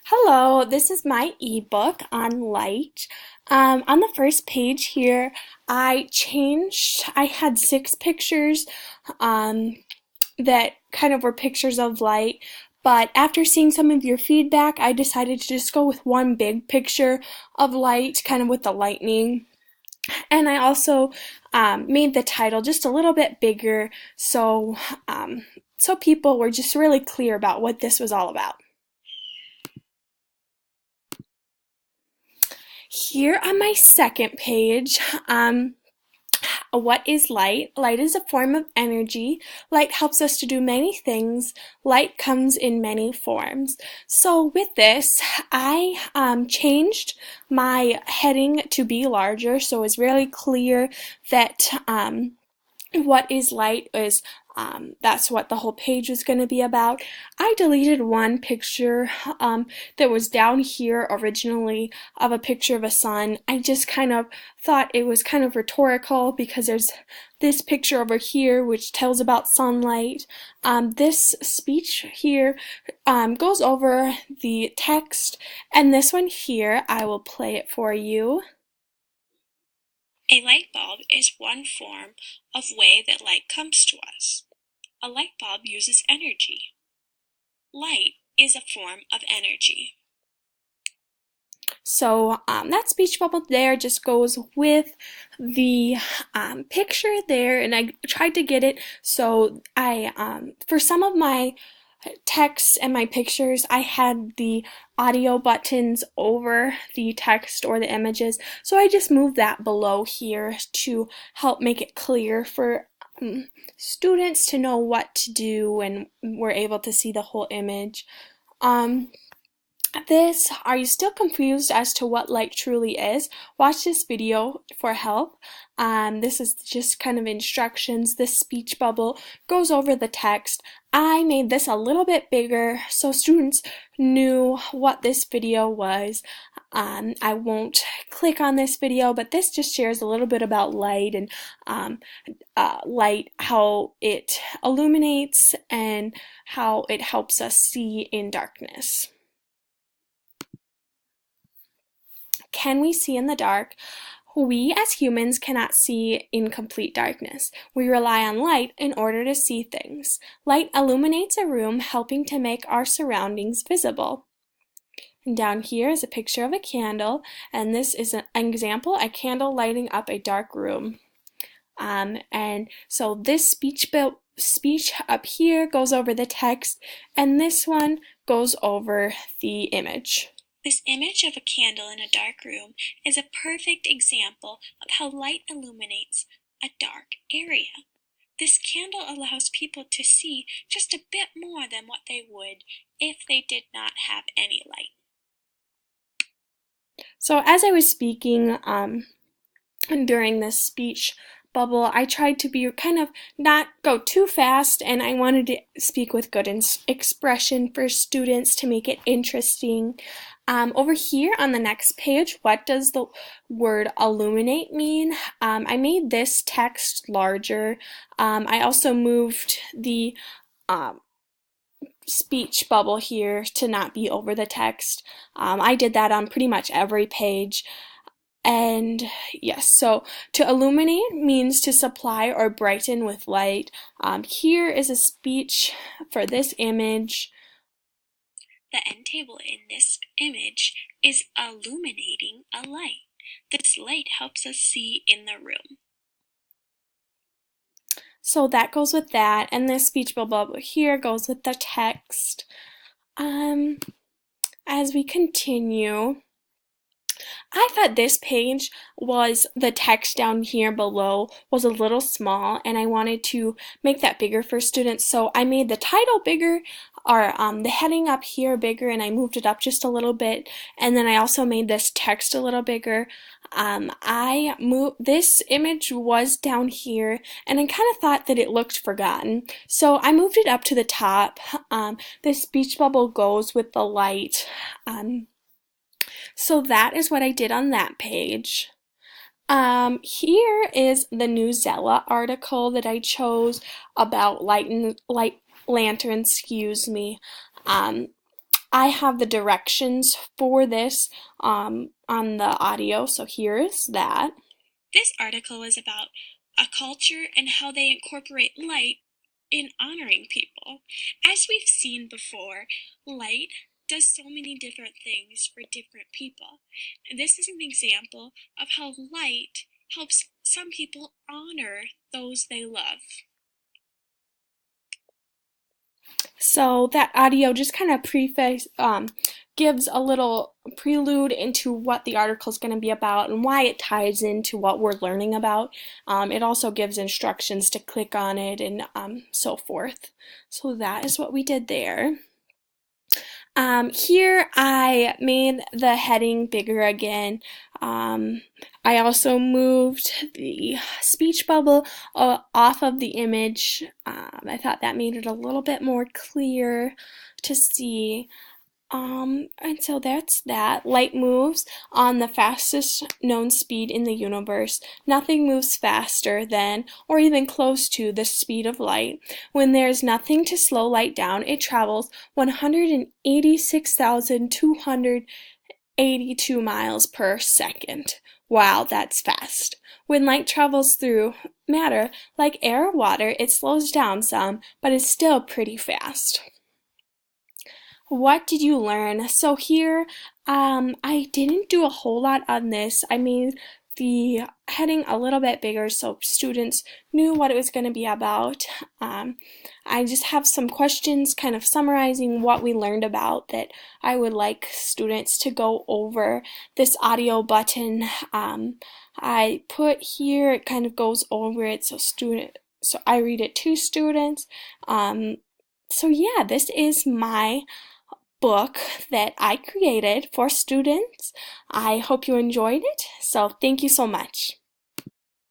Hello, this is my ebook on light. On the first page here, I had 6 pictures um, that kind of were pictures of light, but after seeing some of your feedback, I decided to just go with one big picture of light, kind of with the lightning. And I also made the title just a little bit bigger so people were just really clear about what this was all about. Here on my second page, what is light? Light is a form of energy. Light helps us to do many things. Light comes in many forms. So with this, I changed my heading to be larger so it's really clear that what is light is that's what the whole page is going to be about. I deleted one picture that was down here originally of a picture of a sun. I just kind of thought it was kind of rhetorical because there's this picture over here which tells about sunlight. This speech here goes over the text, and this one here, I will play it for you. A light bulb is one form of way that light comes to us. A light bulb uses energy. Light is a form of energy. So that speech bubble there just goes with the picture there, and I tried to get it so for some of my text and my pictures, I had the audio buttons over the text or the images, so I just moved that below here to help make it clear for students to know what to do and we're able to see the whole image. Are you still confused as to what light truly is? Watch this video for help. This is just kind of instructions. This speech bubble goes over the text. I made this a little bit bigger so students knew what this video was. I won't click on this video, but this just shares a little bit about light and light, how it illuminates and how it helps us see in darkness. Can we see in the dark? We as humans cannot see in complete darkness. We rely on light in order to see things. Light illuminates a room, helping to make our surroundings visible. And down here is a picture of a candle, and this is an example, a candle lighting up a dark room. And so this speech up here goes over the text, and this one goes over the image. This image of a candle in a dark room is a perfect example of how light illuminates a dark area. This candle allows people to see just a bit more than what they would if they did not have any light. So as I was speaking during this speech bubble, I tried to be kind of not go too fast, and I wanted to speak with good expression for students to make it interesting. Over here on the next page, what does the word illuminate mean? I made this text larger. I also moved the speech bubble here to not be over the text. I did that on pretty much every page. And yes, so to illuminate means to supply or brighten with light. Here is a speech for this image. The end table in this image is illuminating a light. This light helps us see in the room. So that goes with that, and this speech bubble here goes with the text. As we continue, I thought this page was the text down here below was a little small, and I wanted to make that bigger for students, so I made the title bigger, or the heading up here bigger, and I moved it up just a little bit, and then I also made this text a little bigger. This image was down here, and I kind of thought that it looked forgotten, so I moved it up to the top. This speech bubble goes with the light. So that is what I did on that page. Here is the Newsela article that I chose about light lanterns, excuse me. I have the directions for this on the audio, so here is that. This article is about a culture and how they incorporate light in honoring people. As we've seen before, light does so many different things for different people. And this is an example of how light helps some people honor those they love. So that audio just kind of gives a little prelude into what the article is going to be about and why it ties into what we're learning about. It also gives instructions to click on it and so forth. So that is what we did there. Here I made the heading bigger again. I also moved the speech bubble off of the image. I thought that made it a little bit more clear to see. And so that's that. Light moves on the fastest known speed in the universe. Nothing moves faster than, or even close to, the speed of light. When there's nothing to slow light down, it travels 186,282 miles per second. Wow, that's fast. When light travels through matter, like air or water, it slows down some, but it's still pretty fast. What did you learn? So here, I didn't do a whole lot on this. I made the heading a little bit bigger so students knew what it was going to be about. I just have some questions kind of summarizing what we learned about that I would like students to go over. This audio button I put here, it kind of goes over it so I read it to students. So yeah, this is my book that I created for students. I hope you enjoyed it, so thank you so much.